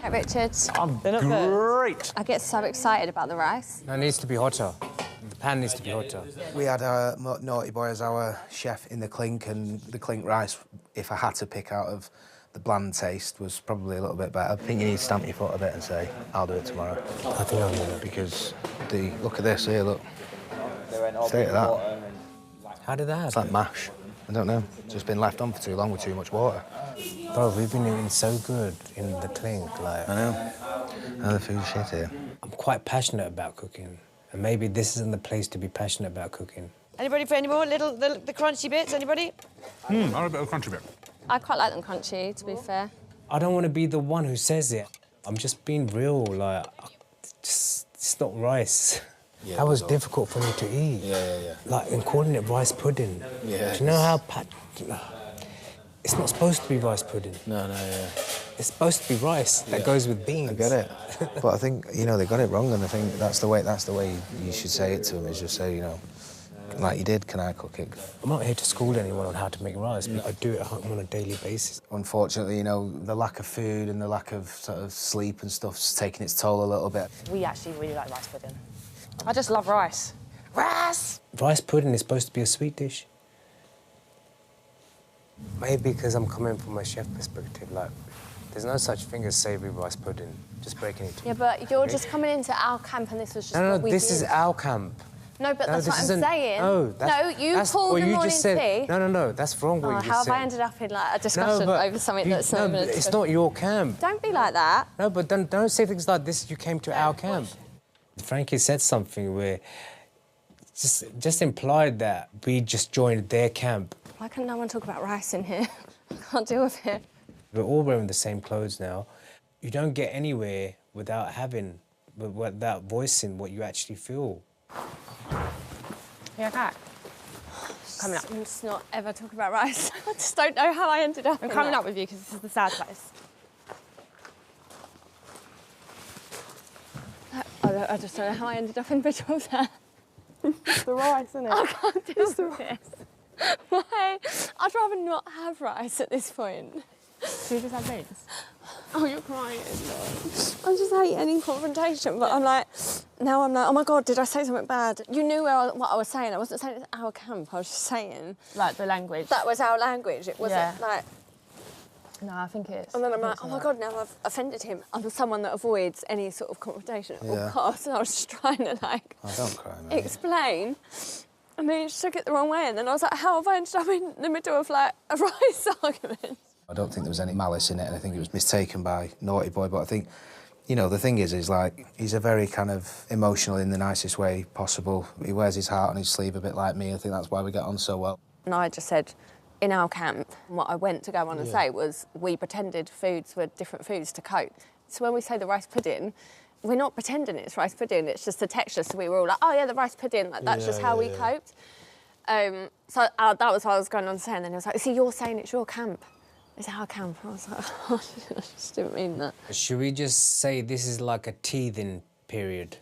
Hey, Richard. I'm great. I get so excited about the rice. No, it needs to be hotter. The pan needs to be hotter. We had Naughty Boy as our chef in the clink, and the clink rice, if I had to pick out of the bland taste, was probably a little bit better. I think you need to stamp your foot a bit and say, I'll do it tomorrow. I think I'll do it. Because look at this here, look. State of that. How did that happen? It's like mash. I don't know. It's just been left on for too long with too much water. Bro, we've been eating so good in the clink, like... I know. No, the food's shit here. I'm quite passionate about cooking, and maybe this isn't the place to be passionate about cooking. Anybody for any more the crunchy bits? Anybody? I want a bit of crunchy bit. I quite like them crunchy, to be fair. I don't want to be the one who says it. I'm just being real, like, it's not rice. Yeah, that was difficult for me to eat. Yeah. Like, in calling it rice pudding. Yeah. Do you know how... It's not supposed to be rice pudding. No, yeah. It's supposed to be rice that goes with beans. I get it. But I think, you know, they got it wrong, and I think that's the way you should say it to them, is just say, you know, like you did, can I cook it? I'm not here to school anyone on how to make rice, but I do it at home on a daily basis. Unfortunately, you know, the lack of food and the lack of sort of sleep and stuff's taking its toll a little bit. We actually really like rice pudding. I just love rice. Rice! Rice pudding is supposed to be a sweet dish. Maybe because I'm coming from a chef perspective, like, there's no such thing as savoury rice pudding, just breaking it to Yeah, but you're just coming into our camp and this was just what we this did. is our camp. No, but that's what I'm saying. No, you called the morning tea. No, that's wrong what you just how said. have I ended up in, like, a discussion over something that's not even... It's not your camp. Don't be like that. No, but don't say things like this, you came to our camp. Frankie said something where just implied that we just joined their camp. Why can no one talk about rice in here? I can't deal with it. We're all wearing the same clothes now. You don't get anywhere without voicing what you actually feel. You okay? Coming up. Let's not ever talk about rice. I just don't know how I ended up I'm coming up with you because this is the sad place. I just don't know how I ended up in the middle of that. The rice, isn't it? I can't deal with this. Why? I'd rather not have rice at this point. Do you just have beans? Oh, you're crying. No. I just hate any confrontation, but now I'm like, oh my God, did I say something bad? You knew what I was saying. I wasn't saying it's our camp, I was just saying... Like the language. That was our language. It wasn't like... No, I think it is. And then I'm like, oh my God, now I've offended him. I'm someone that avoids any sort of confrontation at all costs. And I was just trying to, like... Oh, don't cry, mate. Explain. And then he just took it the wrong way. And then I was like, how have I ended up in the middle of, like, a rice argument? I don't think there was any malice in it, and I think it was mistaken by Naughty Boy, but I think, you know, the thing is like, he's a very kind of emotional in the nicest way possible. He wears his heart on his sleeve a bit like me. I think that's why we get on so well. And I just said, in our camp, what I went to go on and say was we pretended foods were different foods to cope. So when we say the rice pudding, we're not pretending it's rice pudding, it's just the texture. So we were all like, oh yeah, the rice pudding, like, that's just how we coped. So that was what I was going on saying. And then he was like, see, you're saying it's your camp. It's our camp. I was like, oh, I just didn't mean that. Should we just say this is like a teething period?